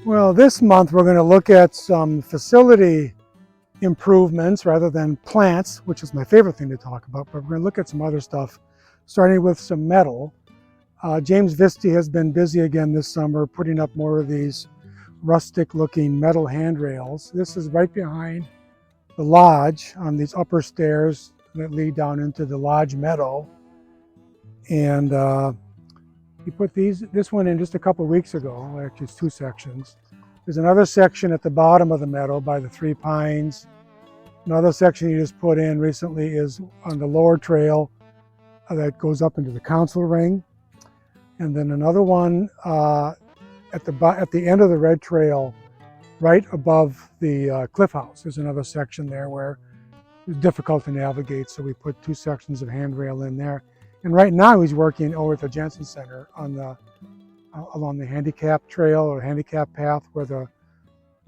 Well, this month we're going to look at some facility improvements rather than plants, which is my favorite thing to talk about, but we're going to look at some other stuff, starting with some metal. James Visti has been busy again this summer putting up more of these rustic looking metal handrails. This is right behind the lodge on these upper stairs that lead down into the lodge meadow. And he put this one in just a couple weeks ago. Actually, it's two sections. There's another section at the bottom of the meadow by the three pines. Another section he just put in recently is on the lower trail that goes up into the council ring. And then another one at the end of the red trail, right above the cliff house. There's another section there where it's difficult to navigate, so we put two sections of handrail in there. And right now he's working over at the Jensen Center on the along the handicap trail or handicap path where the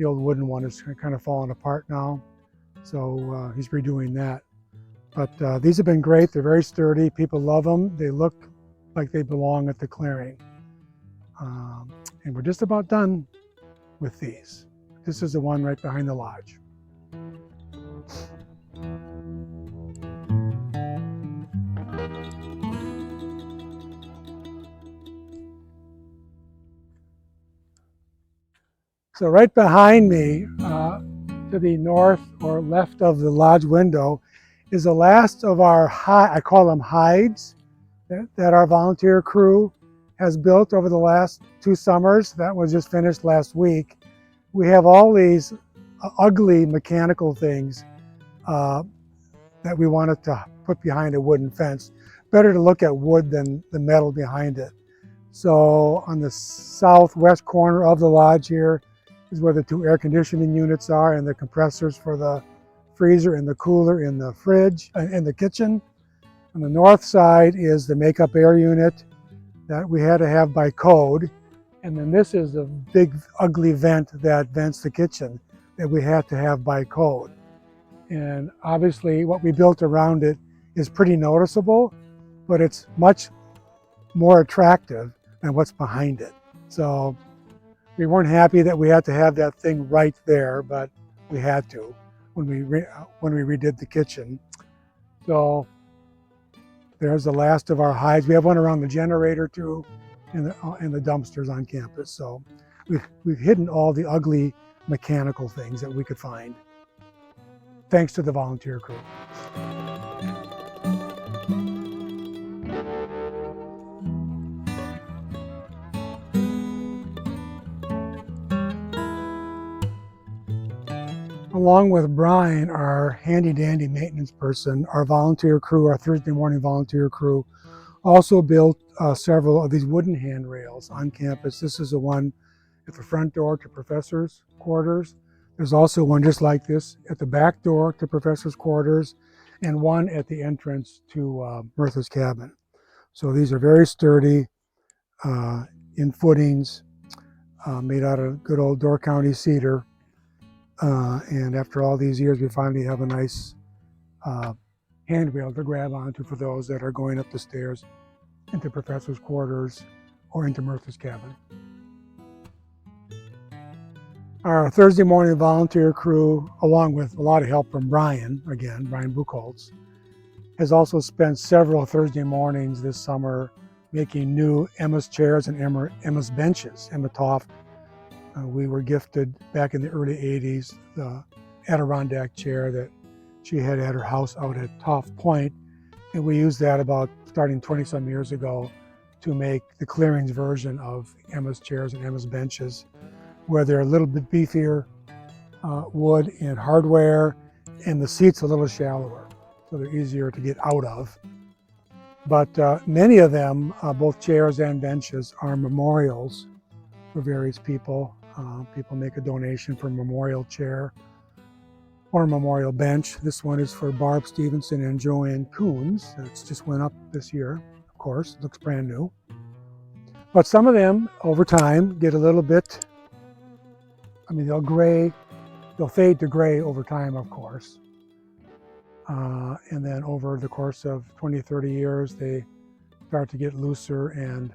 old wooden one is kind of falling apart now. So he's redoing that. But these have been great. They're very sturdy. People love them. They look like they belong at the clearing. And we're just about done with these. This is the one right behind the lodge. So right behind me, to the north or left of the lodge window, is the last of our, I call them hides, that our volunteer crew has built over the last 2 summers. That was just finished last week. We have all these ugly mechanical things that we wanted to put behind a wooden fence. Better to look at wood than the metal behind it. So on the southwest corner of the lodge here is where the 2 air conditioning units are and the compressors for the freezer and the cooler in the fridge, in the kitchen. On the north side is the makeup air unit that we had to have by code. And then this is the big ugly vent that vents the kitchen that we had to have by code. And obviously what we built around it is pretty noticeable, but it's much more attractive than what's behind it. So we weren't happy that we had to have that thing right there, but we had to when we redid the kitchen. So there's the last of our hides. We have one around the generator too, and the dumpsters on campus. So we've hidden all the ugly mechanical things that we could find, thanks to the volunteer crew. Along with Brian, our handy-dandy maintenance person, our volunteer crew, our Thursday morning volunteer crew, also built several of these wooden handrails on campus. This is the one at the front door to professors' quarters. There's also one just like this at the back door to professors' quarters, and one at the entrance to Bertha's cabin. So these are very sturdy, in footings, made out of good old Door County cedar. And after all these years, we finally have a nice handrail to grab onto for those that are going up the stairs into professor's quarters or into Bertha's cabin. Our Thursday morning volunteer crew, along with a lot of help from Brian Buchholz, has also spent several Thursday mornings this summer making new Emma's chairs and Emma's benches. Emma Toft, we were gifted back in the early 80s the Adirondack chair that she had at her house out at Toft Point, and we used that about starting 20-some years ago to make the clearings version of Emma's chairs and Emma's benches, where they're a little bit beefier wood and hardware, and the seats a little shallower, so they're easier to get out of. But many of them, both chairs and benches, are memorials for various people. People make a donation for a memorial chair or a memorial bench. This one is for Barb Stevenson and Joanne Coons. It's just went up this year, of course. It looks brand new. But some of them, over time, get a little bit, they'll fade to gray over time, of course. And then over the course of 20, 30 years, they start to get looser and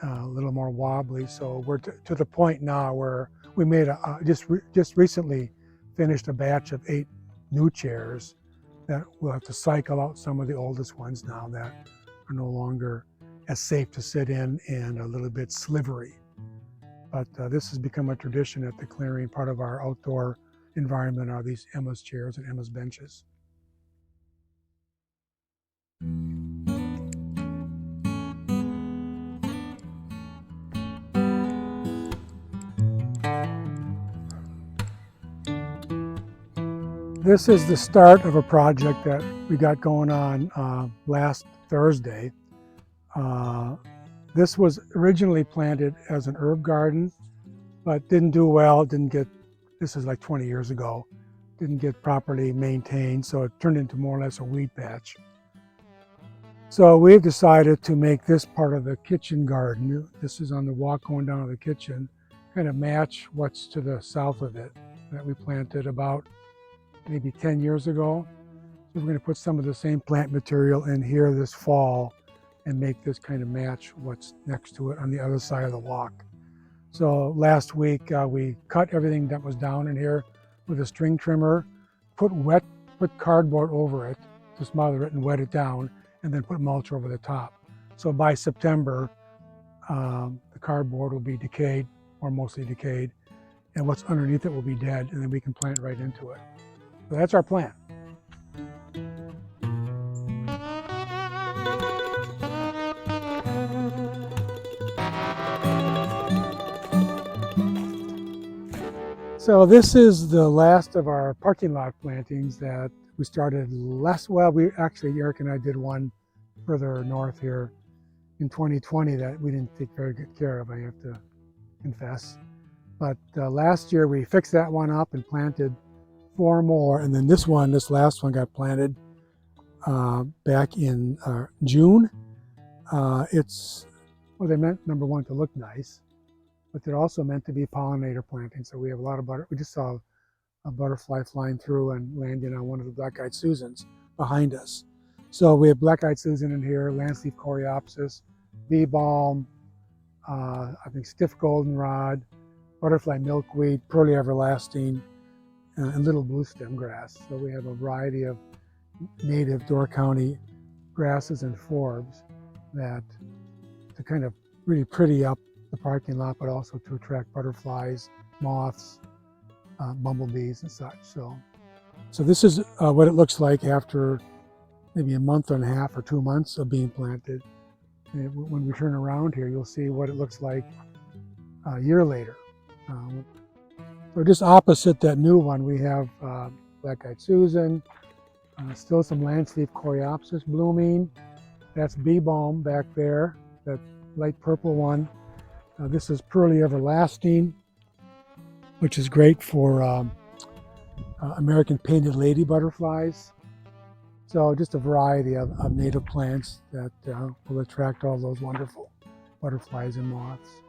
a little more wobbly. So we're to the point now where we made just recently finished a batch of 8 new chairs that we'll have to cycle out some of the oldest ones now that are no longer as safe to sit in and a little bit slivery. But this has become a tradition at the clearing. Part of our outdoor environment are these Emma's chairs and Emma's benches. This is the start of a project that we got going on last Thursday. This was originally planted as an herb garden, but didn't do well. This is like 20 years ago, didn't get properly maintained, so it turned into more or less a weed patch. So we've decided to make this part of the kitchen garden. This is on the walk going down to the kitchen, kind of match what's to the south of it that we planted about maybe 10 years ago. So we're going to put some of the same plant material in here this fall and make this kind of match what's next to it on the other side of the walk. So last week we cut everything that was down in here with a string trimmer, put cardboard over it to smother it and wet it down, and then put mulch over the top. So by September, the cardboard will be decayed or mostly decayed, and what's underneath it will be dead, and then we can plant right into it. So that's our plan. So this is the last of our parking lot plantings that we started Eric and I did one further north here in 2020 that we didn't take very good care of, I have to confess. But last year we fixed that one up and planted 4 more, and then this last one got planted back in June. They meant, number one, to look nice, but they're also meant to be pollinator planting. So we have a lot of we just saw a butterfly flying through and landing on one of the black-eyed Susans behind us. So we have black-eyed Susan in here, lance-leaf coreopsis, bee balm, I think stiff goldenrod, butterfly milkweed, pearly everlasting, and little blue stem grass. So we have a variety of native Door County grasses and forbs that to kind of really pretty up the parking lot, but also to attract butterflies, moths, bumblebees and such. So this is what it looks like after maybe a month and a half or 2 months of being planted. And when we turn around here, you'll see what it looks like a year later. So just opposite that new one, we have black-eyed Susan, still some lance-leaf coreopsis blooming. That's bee balm back there, that light purple one. This is pearly everlasting, which is great for American painted lady butterflies. So just a variety of native plants that will attract all those wonderful butterflies and moths.